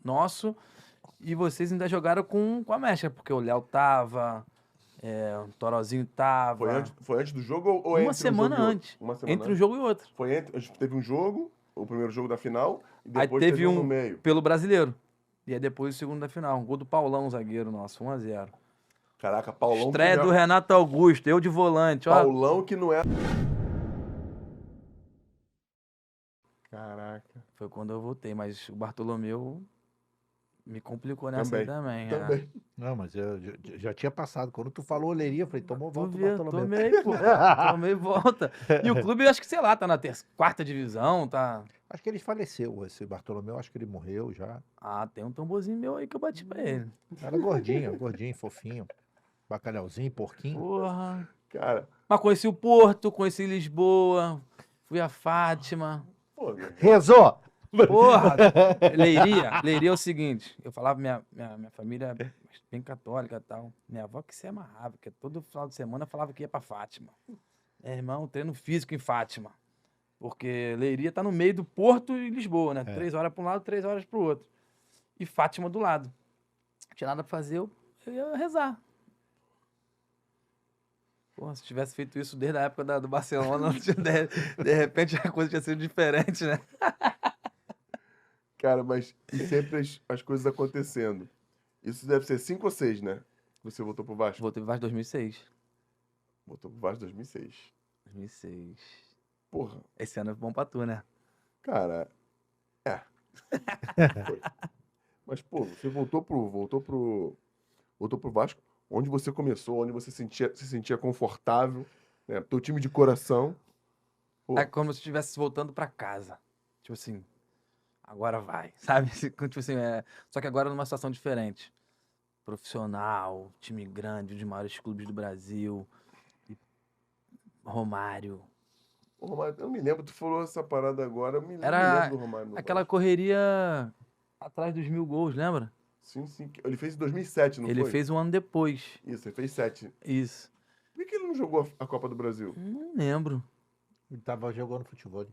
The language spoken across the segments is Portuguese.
nosso, e vocês ainda jogaram com a Mescla, porque o Léo tava, o Torozinho tava. Foi antes do jogo ou Uma entre semana um jogo e antes. outro? Uma semana Entre um antes? jogo e outro. A gente teve um jogo, o primeiro jogo da final, e Aí depois teve teve um no um meio. pelo brasileiro. E aí depois o segundo da final. Um gol do Paulão, zagueiro nosso, 1-0. Caraca, Paulão que Estreia não do é... Renato Augusto, eu de volante, ó. Paulão que não é... Caraca. Foi quando eu voltei, mas o Bartolomeu me complicou nessa aí também. Também. Não, mas eu já tinha passado. Quando tu falou Leiria, eu falei, tomou Tu volta o vê, Bartolomeu. tomei, pô. Tomei volta. E o clube, eu acho que, sei lá, tá na quarta divisão, tá... Acho que ele faleceu, esse Bartolomeu. Acho que ele morreu já. Ah, tem um tamborzinho meu aí que eu bati pra ele. Era gordinho, fofinho. Bacalhauzinho, porquinho. Porra. Cara, Mas conheci o Porto, conheci Lisboa, fui a Fátima. pô, Rezou! Porra! Leiria é o seguinte, eu falava, minha família é bem católica e tal. Minha avó que se amarrava, porque todo final de semana falava que ia pra Fátima. Irmão, treino físico em Fátima. Porque Leiria tá no meio do Porto e Lisboa, né? 3 horas pra um lado, 3 horas pro outro. E Fátima do lado. Não tinha nada pra fazer, eu ia rezar. Porra, se tivesse feito isso desde a época do Barcelona, de repente a coisa tinha sido diferente, né? cara, mas sempre as coisas acontecendo. Isso deve ser 5 ou 6, né? Você voltou pro Vasco? Voltei pro Vasco em 2006. Voltou pro Vasco em 2006. 2006. Porra, Esse ano é bom pra tu, né? cara, Foi. Mas, pô, você voltou pro Vasco, onde você começou, onde você se sentia confortável, né? Teu time de coração. Pô. É como se estivesse voltando pra casa. Tipo assim, agora vai, sabe? Tipo assim, só que agora numa situação diferente. Profissional, time grande, um dos maiores clubes do Brasil. Romário. O Romário, eu me lembro, tu falou essa parada agora, eu me lembro Era do Romário no aquela Vasco. correria atrás dos 1000 gols, lembra? Sim, sim. Ele fez em 2007, não Ele foi? fez um ano depois. Isso, ele fez 7. Isso. Por que ele não jogou a Copa do Brasil? Não lembro. Ele tava jogando futebol.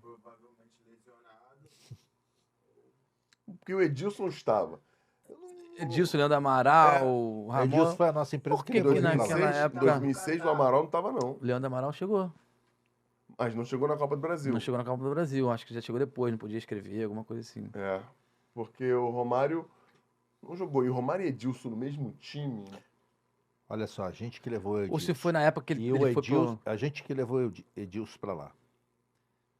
Porque o Edilson estava. Edilson, Leandro Amaral, Ramon. Edilson foi a nossa empresa Por que que levou que ele pra lá. naquela época- 2006 o Amaral não estava, não. Leandro Amaral chegou. Mas não chegou na Copa do Brasil. Não chegou na Copa do Brasil. Acho que já chegou depois, não podia escrever, alguma coisa assim. É, porque o Romário não jogou. E o Romário e Edilson no mesmo time. Olha só, a gente que levou o Edilson. Ou se foi na época que ele, E o ele foi Edilson, pro... a gente que levou o Edilson pra lá.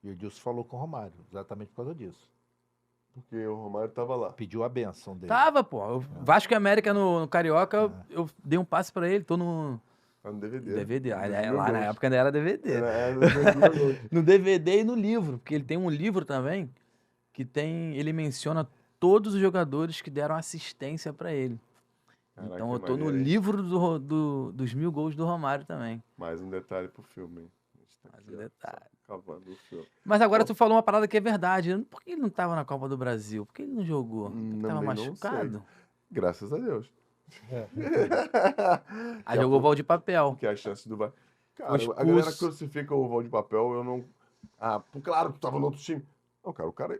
E o Edilson falou com o Romário, exatamente por causa disso. Porque o Romário estava lá. Pediu a benção dele. Tava, pô. O Vasco e América no Carioca, eu dei um passe pra ele, tô no Tá no DVD. DVD. Dos Aí, mil lá na gols. época ainda era DVD. É, dos 2000 gols. No DVD e no livro, porque ele tem um livro também que tem, ele menciona todos os jogadores que deram assistência pra ele. Caraca, Então eu que tô no maneiro, hein? livro dos 1000 gols do Romário também. Mais um detalhe pro filme, hein? A gente tá Mais aqui, um ó, detalhe. só cavando o filme. Mas agora tu falou uma parada que é verdade. Por que ele não tava na Copa do Brasil? Por que ele não jogou? Porque Também tava não machucado? Graças a Deus. Aí jogou o Valdir Papel. Porque a chance do... Cara, Foi expulso. a galera crucifica o Valdir Papel, eu não... Ah, claro que tu tava no outro time. Não, cara, o cara...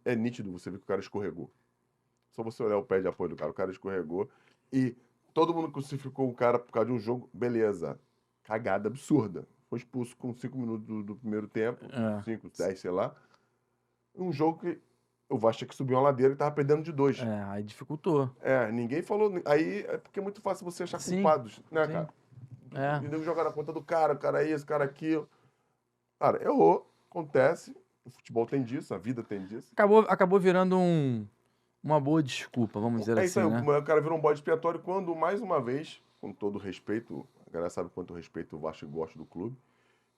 É nítido você ver que o cara escorregou. Só você olhar o pé de apoio do cara, o cara escorregou. E todo mundo crucificou o cara por causa de um jogo, beleza. Cagada absurda. Foi expulso com 5 minutos do primeiro tempo, 5, 10, sei lá. Um jogo que o Vasco tinha que subir uma ladeira e tava perdendo de 2. Aí dificultou. Ninguém falou. Aí é porque é muito fácil você achar Sim, culpados, né, sim. cara? E nego jogar na conta do cara, o cara isso, o cara aquilo. Cara, errou, acontece. O futebol tem disso, a vida tem disso. Acabou virando uma boa desculpa, vamos dizer Isso assim, aí, né? o cara virou um bode expiatório quando, mais uma vez, com todo respeito, a galera sabe quanto eu respeito o Vasco e gosto do clube,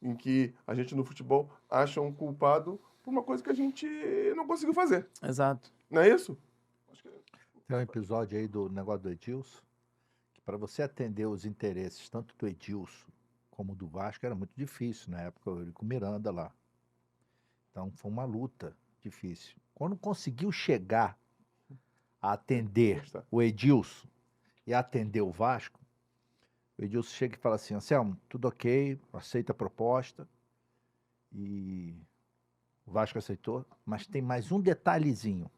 em que a gente no futebol acha um culpado por uma coisa que a gente não conseguiu fazer. Exato. Não é isso? Tem um episódio aí do negócio do Edilson, que para você atender os interesses tanto do Edilson como do Vasco era muito difícil, na época ele com o Miranda lá. Então foi uma luta difícil. Quando conseguiu chegar a atender o Edilson e atender o Vasco, o Edilson chega e fala assim: Anselmo, tudo ok, aceita a proposta. E o Vasco aceitou, mas tem mais um detalhezinho.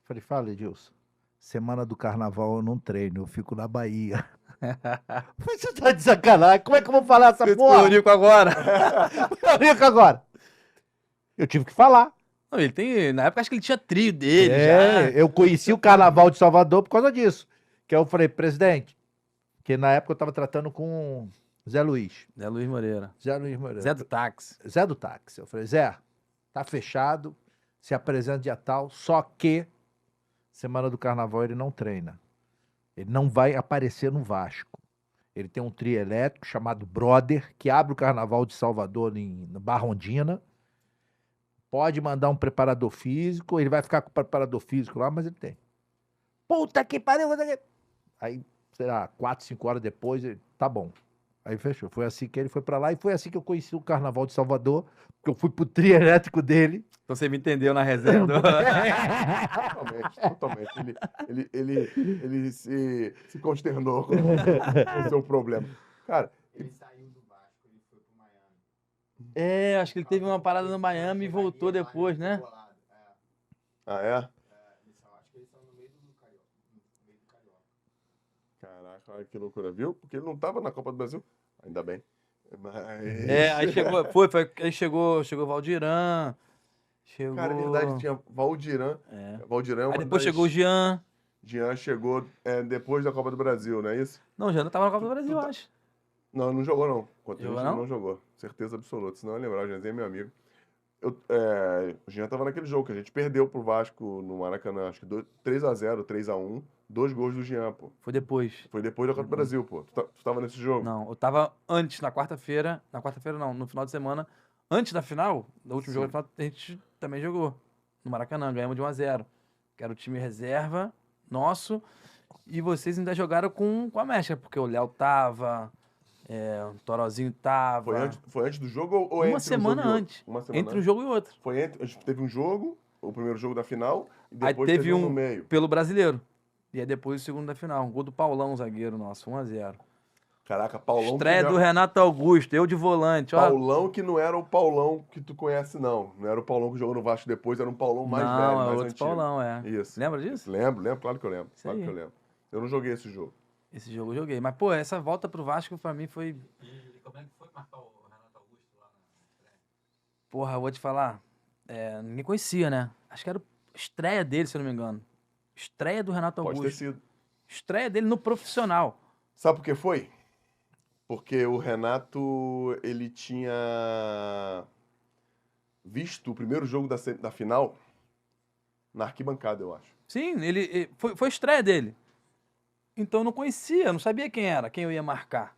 Falei, fala, Edilson. Semana do carnaval eu não treino, eu fico na Bahia. Falei, você tá de sacanagem? Como é que eu vou falar essa porra? Eurico agora. Eurico agora. Eu tive que falar. Não, ele tem. Na época acho que ele tinha trio dele já. Eu conheci o carnaval de Salvador por causa disso. Que eu falei, presidente, que na época eu tava tratando com Zé Luiz. Zé Luiz Moreira. Zé Luiz Moreira. Zé do táxi. Zé do táxi. Eu falei, Zé, tá fechado, se apresenta dia tal, só que semana do carnaval ele não treina. Ele não vai aparecer no Vasco. Ele tem um trio elétrico chamado Brother, que abre o carnaval de Salvador em Barrondina. Pode mandar um preparador físico, ele vai ficar com o preparador físico lá, mas ele tem. Puta que pariu! Aí, sei lá, 4, 5 horas depois, ele, tá bom. Aí fechou. Foi assim que ele foi pra lá e foi assim que eu conheci o Carnaval de Salvador, porque eu fui pro trio elétrico dele. Então você me entendeu na resenha. Totalmente. Ele se consternou com o seu problema. Cara, Ele saiu do Vasco, ele foi pro Miami. É, acho que ele teve uma parada no Miami e voltou depois, né? ah, é? Acho que eles são no meio do Carioca. No meio do Carioca. Caraca, olha que loucura, viu? Porque ele não tava na Copa do Brasil. Ainda bem. Mas... Aí chegou, aí chegou o Valdirã. Chegou. Cara, é verdade, tinha Valdirã. É. Valdirã é Aí uma depois das- chegou o Jean. Jean chegou depois da Copa do Brasil, não é isso? Não, o Jean não tava na Copa do Brasil, eu acho. Não, não jogou não. Contra o Jogou, Argentina não? não jogou. Certeza absoluta. Senão eu ia lembrar, o Jeanzinho é meu amigo. O Jean tava naquele jogo que a gente perdeu pro Vasco no Maracanã. Acho que 3x0, 3x1. 2 gols do Jean, pô. Foi depois. Foi depois da Copa do Brasil, pô. Tu tava nesse jogo? Não, eu tava antes, na quarta-feira. Na quarta-feira não, no final de semana. Antes da final, do último jogo da final, a gente também jogou. No Maracanã, ganhamos de 1x0. Que era o time reserva nosso. E vocês ainda jogaram com a mecha, porque o Léo tava, o Torozinho tava. Foi antes do jogo ou entre Uma um semana jogo e outro? antes. Uma semana Entre um antes. jogo e outro. A gente teve um jogo, o primeiro jogo da final, e Aí depois teve um no um meio. pelo brasileiro. E aí depois o segundo da final. Um gol do Paulão, zagueiro nosso, 1x0. Caraca, Paulão. Estreia que do não era- Renato Augusto, eu de volante, ó. Paulão que não era o Paulão que tu conhece, não. Não era o Paulão que jogou no Vasco depois, era um Paulão mais Não, velho, é mais outro antigo. Paulão, é. Isso. Lembra disso? Lembro, claro que eu lembro. Isso Claro aí. que eu lembro. Eu não joguei esse jogo. Esse jogo eu joguei. Mas, pô, essa volta pro Vasco pra mim foi. E como é que foi marcar o Renato Augusto lá na estreia? Porra, eu vou te falar. Ninguém conhecia, né? Acho que era a estreia dele, se eu não me engano. Estreia do Renato Pode ter Augusto. sido. Estreia dele no profissional. Sabe por que foi? Porque o Renato, ele tinha visto o primeiro jogo da final na arquibancada, eu acho. Sim, foi a estreia dele. Então eu não conhecia, não sabia quem era, quem eu ia marcar.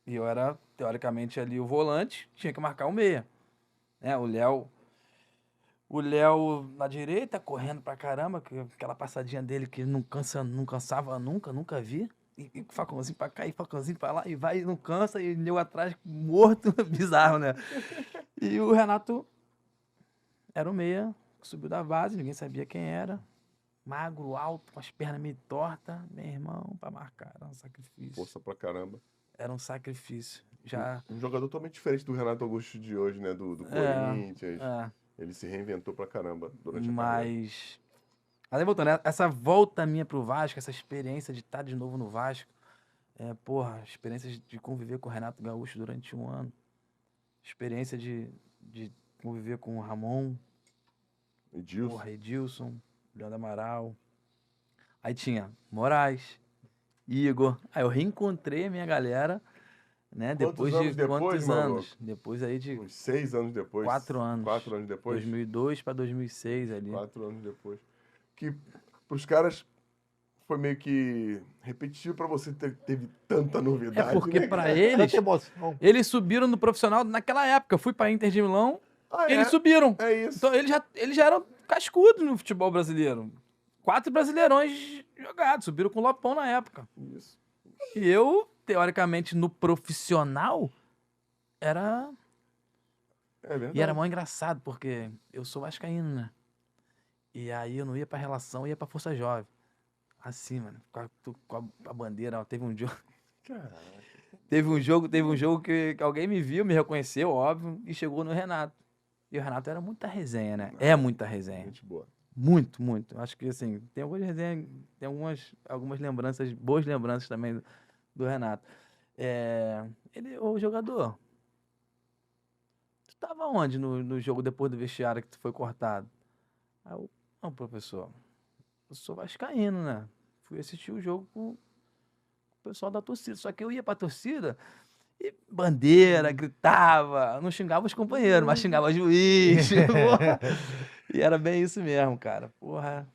E eu era, teoricamente, ali o volante, tinha que marcar o meia. Né? O Léo na direita, correndo pra caramba, aquela passadinha dele que não cansava nunca vi. E facãozinho pra cá, e facãozinho pra lá, e vai e não cansa, e eu atrás morto, bizarro, né? E o Renato era o meia, subiu da base, ninguém sabia quem era. Magro, alto, com as pernas meio tortas, meu irmão, pra marcar, era um sacrifício. Força pra caramba. Era um sacrifício. Já. Um jogador totalmente diferente do Renato Augusto de hoje, né? Do É, Corinthians. É, Ele se reinventou pra caramba durante a carreira. mas. Aí voltando, né? Essa volta minha pro Vasco, essa experiência de estar de novo no Vasco, experiência de conviver com o Renato Gaúcho durante um ano, experiência de conviver com o Ramon, Edilson. porra, Edilson, Leandro Amaral. Aí tinha Moraes, Igor. Aí eu reencontrei a minha galera, né? Quantos Depois anos de depois, quantos maluco? anos? Depois aí de Uns 6 anos depois. 4 anos. 4 anos depois. 2002 para 2006 ali. 4 anos depois. Que pros caras foi meio que repetitivo pra você teve tanta novidade. Porque né, pra cara? eles, Tanta emoção. eles subiram no profissional naquela época. Eu fui pra Inter de Milão, Ah, eles subiram. É isso. Então eles já eram cascudos no futebol brasileiro. 4 brasileirões jogados, subiram com o Lopão na época. Isso. E eu, teoricamente, no profissional, era. É verdade. E era mó engraçado, porque eu sou vascaíno, né? E aí eu não ia pra relação, eu ia pra Força Jovem. Assim, mano, com a bandeira, ó, teve um jogo. Caraca. Teve um jogo que alguém me viu, me reconheceu, óbvio, e chegou no Renato. E o Renato era muita resenha, né? É muita resenha. Gente boa. Muito, muito. Acho que, assim, tem algumas resenhas, tem algumas lembranças, boas lembranças também do Renato. Ô jogador, tu tava onde no jogo depois do vestiário que tu foi cortado? Aí eu, não, professor, eu sou vascaíno, né? Fui assistir o jogo com o pessoal da torcida. Só que eu ia pra torcida e bandeira, gritava, não xingava os companheiros, mas xingava juiz. Porra. E era bem isso mesmo, cara. Porra.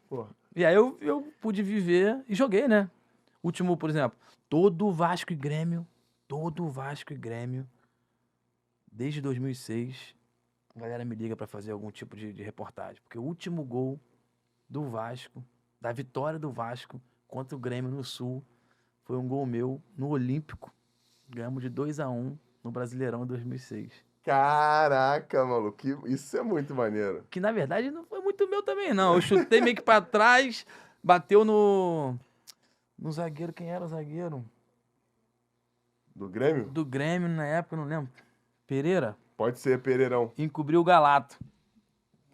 E aí eu pude viver e joguei, né? Último, por exemplo, todo Vasco e Grêmio, desde 2006, a galera me liga pra fazer algum tipo de reportagem. Porque o último gol do Vasco, da vitória do Vasco contra o Grêmio no Sul, foi um gol meu no Olímpico. Ganhamos de 2-1 no Brasileirão em 2006. Caraca, maluco, isso é muito maneiro. Que na verdade não foi muito meu também, não. Eu chutei meio que pra trás, bateu no zagueiro. Quem era o zagueiro? Do Grêmio? Do Grêmio na época, eu não lembro. Pereira? Pode ser Pereirão. Encobriu o Galato.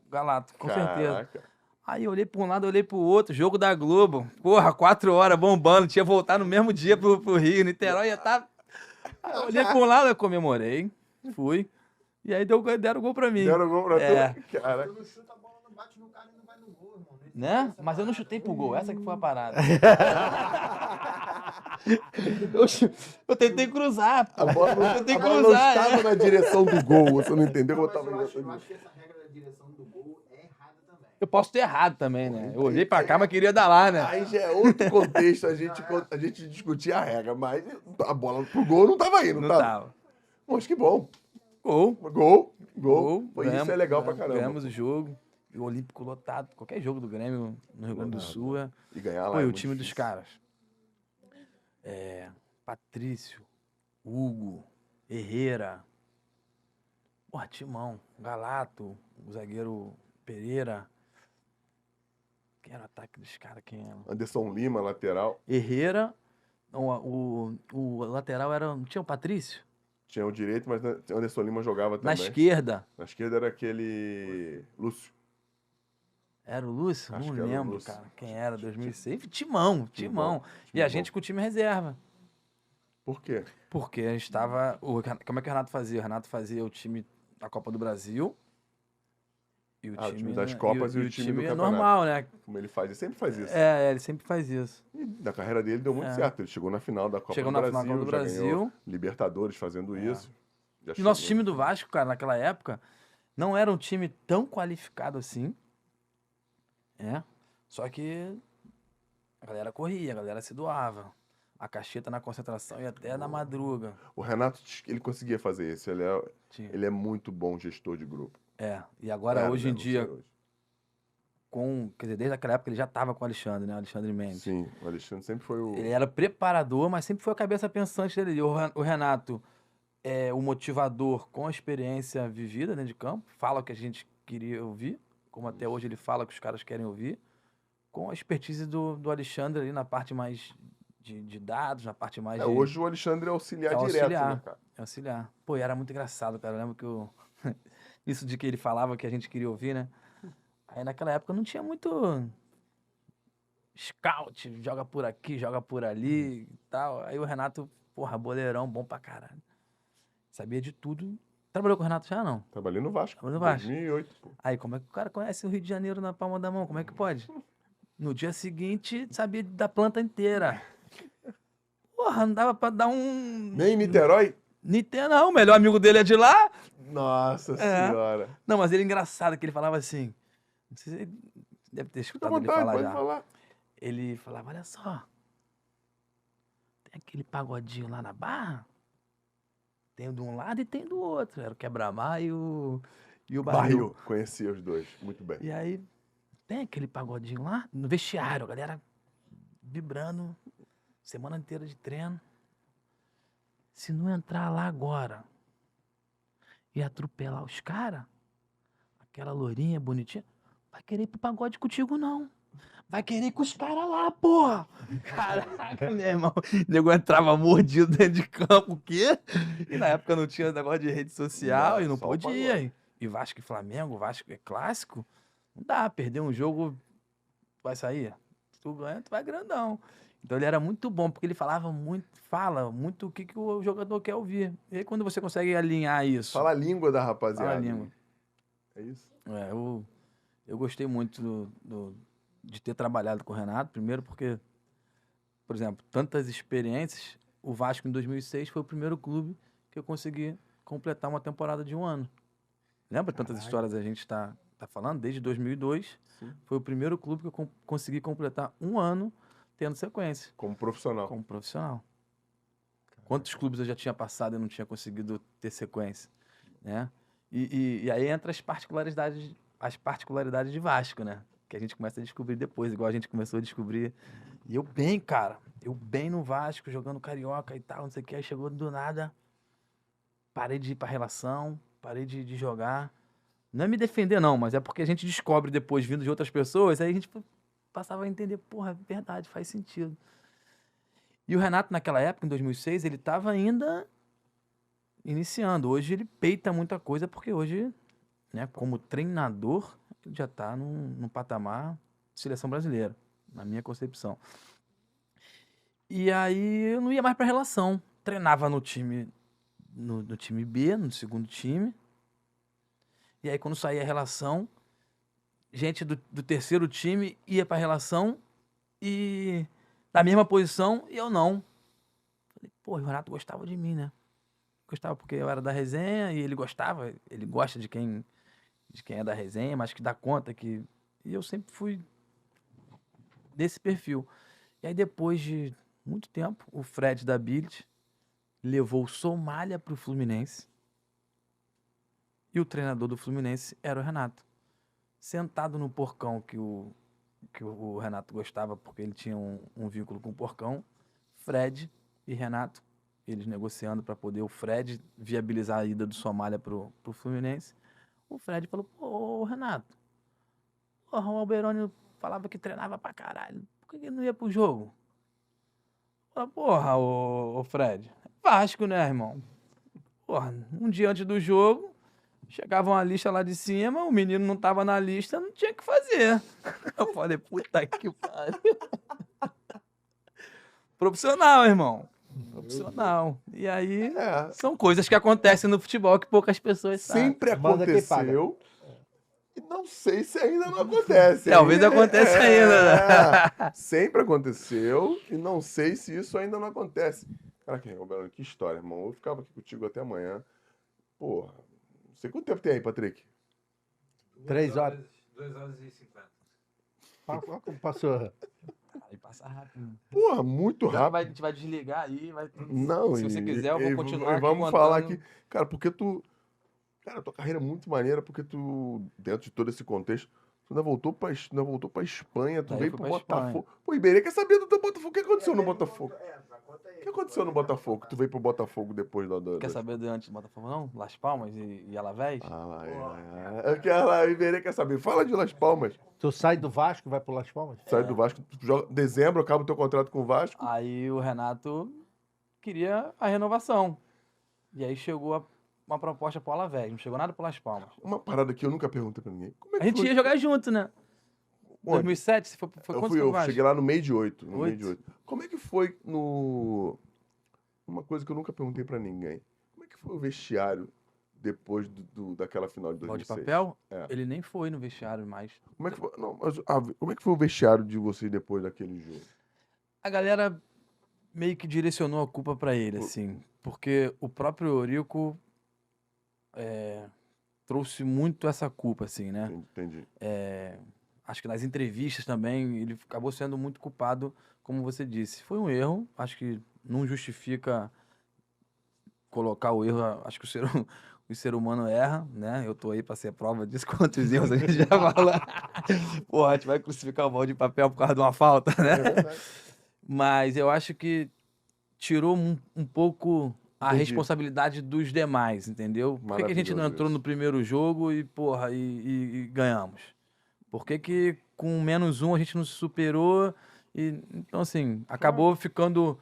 Galato, com certeza. Caraca. Aí eu olhei pra um lado, olhei pro outro, jogo da Globo. Porra, 4 horas bombando, tinha voltado no mesmo dia pro Rio, Niterói ia estar. Aí eu olhei pra um lado, eu comemorei, fui. E aí deram o gol pra mim. Deram gol pra tu? Caraca. Tu não chuta a bola, não bate no cara e não vai no gol, irmão. Né? Mas eu não chutei pro gol, essa que foi a parada. Eu tentei cruzar, pô. A bola não, Eu tenho que a bola não cruzar, estava na direção do gol, você não entendeu que eu Mas tava eu na acho, direção eu do acho que essa regra da direção do gol é errada também. Eu posso ter errado também, né? Eu olhei pra cá, mas queria dar lá, né? Aí já é outro contexto, a gente discutia a regra, mas a bola pro gol não tava indo, Não tá? tava. Poxa, que bom. Gol. Gol. Pô, isso é legal pra caramba. Ganhamos o jogo. E o Olímpico lotado. Qualquer jogo do Grêmio no Rio Grande do Sul é. E ganhar lá. Pô, é e o muito time dos difícil. caras. Patrício, Hugo, Herrera. Porra, Timão, Galato, o zagueiro Pereira. Quem era o ataque dos caras? Quem era? Anderson Lima, lateral. Herrera. Não, o lateral era. Não tinha o Patrício? Tinha o direito, mas Anderson Lima jogava Na também. esquerda. Na esquerda era aquele Lúcio. Era o Lúcio? Acho Não que era o lembro, Lúcio. cara. Quem era? 2006? Timão. E a gente com o time reserva. Por quê? Porque a gente tava. Como é que o Renato fazia? O Renato fazia o time da Copa do Brasil. E o O time das Copas e o time do é campeonato. normal, né? Como ele faz, ele sempre faz isso. Ele sempre faz isso. E na carreira dele deu muito certo. Ele chegou na final da Copa Chegou do na Brasil. final da Copa do já ganhou Brasil. Libertadores fazendo isso. Já E nosso chegou. time do Vasco, cara, naquela época, não era um time tão qualificado assim. Só que a galera corria, a galera se doava. A cacheta na concentração e até na madruga. O Renato, ele conseguia fazer isso. Tinha. Ele é muito bom gestor de grupo. E agora, Era, hoje em né? Não dia, sei hoje. quer dizer, desde aquela época ele já tava com o Alexandre, né? Alexandre Mendes. Sim, o Alexandre sempre foi o... Ele era preparador, mas sempre foi a cabeça pensante dele. E o Renato é o motivador com a experiência vivida dentro de campo. Fala o que a gente queria ouvir, como até hoje ele fala que os caras querem ouvir. Com a expertise do Alexandre ali na parte mais de dados, na parte mais de... Hoje o Alexandre é auxiliar É direto, auxiliar. né, cara? É auxiliar. Pô, e era muito engraçado, cara. Eu lembro que isso de que ele falava que a gente queria ouvir, né? Aí naquela época não tinha muito scout, joga por aqui, joga por ali e tal. Aí o Renato, porra, boleirão, bom pra caralho. Sabia de tudo. Trabalhou com o Renato já, não? Trabalhei no Vasco. Trabalhou no Vasco. 2008, pô. Aí, como é que o cara conhece o Rio de Janeiro na palma da mão? Como é que pode? No dia seguinte, sabia da planta inteira. Porra, não dava pra dar um... Nem em Niterói? Niterói, não. O melhor amigo dele é de lá. Nossa senhora. Não, mas ele é engraçado, que ele falava assim... Não sei se ele deve ter Fica à escutado ele vontade, falar pode já. falar. Ele falava, olha só, tem aquele pagodinho lá na Barra, tem de um lado e tem do outro. Era o Quebra-Mar e o Barril. Conhecia os dois, muito bem. E aí, tem aquele pagodinho lá no vestiário, a galera vibrando, semana inteira de treino. Se não entrar lá agora e atropelar os caras, aquela lourinha bonitinha, vai querer ir pro pagode contigo, não. Vai querer ir com os caras lá, porra. Caraca, meu irmão. O nego entrava mordido dentro de campo, o quê? E na época não tinha negócio de rede social Não, e não só o podia. pagode. E Vasco e Flamengo, Vasco é clássico. Não dá, perder um jogo, vai sair. Se tu ganha, tu vai grandão. Então ele era muito bom, porque ele fala muito o que o jogador quer ouvir. E aí quando você consegue alinhar isso, Fala a língua da rapaziada. fala a língua. É isso? Eu gostei muito de ter trabalhado com o Renato, primeiro porque, por exemplo, tantas experiências, o Vasco em 2006 foi o primeiro clube que eu consegui completar uma temporada de um ano. Lembra tantas Caralho. histórias a gente tá falando? Desde 2002, Sim. foi o primeiro clube que eu consegui completar um ano tendo sequência, Como profissional. como profissional. Quantos clubes eu já tinha passado e não tinha conseguido ter sequência, né? E aí entra as particularidades de Vasco, né? Que a gente começa a descobrir depois, igual a gente começou a descobrir. E eu bem no Vasco, jogando Carioca e tal, não sei o que. Aí chegou do nada, parei de ir pra relação, parei de jogar. Não é me defender não, mas é porque a gente descobre depois, vindo de outras pessoas, aí a gente passava a entender, porra, é verdade, faz sentido. E o Renato, naquela época, em 2006, ele estava ainda iniciando. Hoje ele peita muita coisa, porque hoje, né, como treinador, ele já está num patamar de seleção brasileira, na minha concepção. E aí eu não ia mais para relação. Treinava no time, no time B, no segundo time. E aí quando saía a relação, gente do terceiro time ia para relação e da mesma posição e eu não. Falei, pô, o Renato gostava de mim, né? Gostava porque eu era da resenha e ele gostava, ele gosta de quem é da resenha, mas que dá conta que... E eu sempre fui desse perfil. E aí depois de muito tempo, o Fred da Billit levou o Somália pro Fluminense e o treinador do Fluminense era o Renato. Sentado no porcão que o Renato gostava, porque ele tinha um vínculo com o porcão, Fred e Renato, eles negociando para poder o Fred viabilizar a ida do Somália pro Fluminense. O Fred falou, pô, Renato, porra, o Alberoni falava que treinava pra caralho, por que ele não ia pro jogo? Falei, porra, ô Fred, Vasco, né, irmão? Porra, um dia antes do jogo, chegava uma lista lá de cima, o menino não tava na lista, não tinha o que fazer. Eu falei, puta que pariu. Profissional, irmão. Profissional. E aí, É, são coisas que acontecem no futebol que poucas pessoas sabem. sempre Manda quem paga. aconteceu. E não sei se ainda não acontece. Talvez aconteça ainda, né? Sempre aconteceu e não sei se isso ainda não acontece. Caraca, Roberto, que história, irmão. Eu ficava aqui contigo até amanhã. Porra, não sei quanto tempo tem aí, Patrick. 3 horas. 2 horas e 50. Olha como passou. Aí passa rápido. Porra, muito Já rápido. a gente vai desligar aí, vai... Não, Se você quiser, eu vou continuar aqui vamos falar contando. aqui. Cara, porque tu. Cara, tua carreira é muito maneira, porque tu, dentro de todo esse contexto, tu ainda voltou pra Espanha, tu Daí eu veio fui pro pra Espanha. Botafogo. Pô, Iberê quer saber do teu Botafogo. O que aconteceu no Botafogo? O que aconteceu no Botafogo? Tu veio pro Botafogo depois Quer saber do antes do Botafogo, não? Las Palmas e Alavés? Eu quero lá, o Iberê quer saber. Fala de Las Palmas. Tu sai do Vasco e vai pro Las Palmas? Sai do Vasco, tu joga, dezembro, acaba o teu contrato com o Vasco. Aí o Renato queria a renovação. E aí chegou uma proposta pro Alavés, não chegou nada pro Las Palmas. Uma parada que eu nunca perguntei pra ninguém. Como é A que gente foi? ia jogar junto, né? Onde? 2007, foi Eu quanto fui, foi o eu Vasco? cheguei lá no meio de 8. No meio de 8. 8. Como é que foi no. Uma coisa que eu nunca perguntei pra ninguém. Como é que foi o vestiário depois daquela final de Balde de 2006? papel? É. Ele nem foi no vestiário mais. Como é que foi, não, mas, como é que foi o vestiário de vocês depois daquele jogo? A galera meio que direcionou a culpa pra ele, assim. Porque o próprio Eurico trouxe muito essa culpa, assim, né? Entendi. Acho que nas entrevistas também ele acabou sendo muito culpado, como você disse. Foi um erro, acho que não justifica colocar o erro, acho que o ser humano erra, né? Eu tô aí pra ser prova disso, quantos erros a gente já fala. Porra, a gente vai crucificar o balde de papel por causa de uma falta, né? É verdade. Mas eu acho que tirou um pouco a Entendi. responsabilidade dos demais, entendeu? Por que a gente não Maravilhoso entrou isso. no primeiro jogo e, porra, e ganhamos? Por que com -1 a gente não se superou? Então, assim, acabou ficando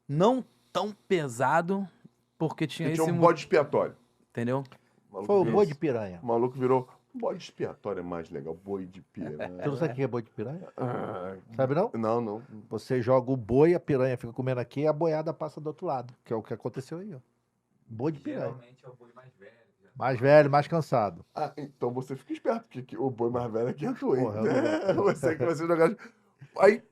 não tão pesado, porque tinha E esse... tinha um bode expiatório. Entendeu? O maluco Foi o virou- boi de piranha. O maluco virou. Bode expiatório é mais legal. Boi de piranha. Tu não sabe o que é boi de piranha? Ah, Sabe não? não. Você joga o boi, a piranha fica comendo aqui e a boiada passa do outro lado. Que é o que aconteceu aí, ó. Boi de piranha. Geralmente é o boi mais velho. que já tá Mais velho, mais cansado. Ah, então você fica esperto, porque o boi mais velho aqui é tu, hein? Porra, eu não vou. Você que vai ser jogar. Aí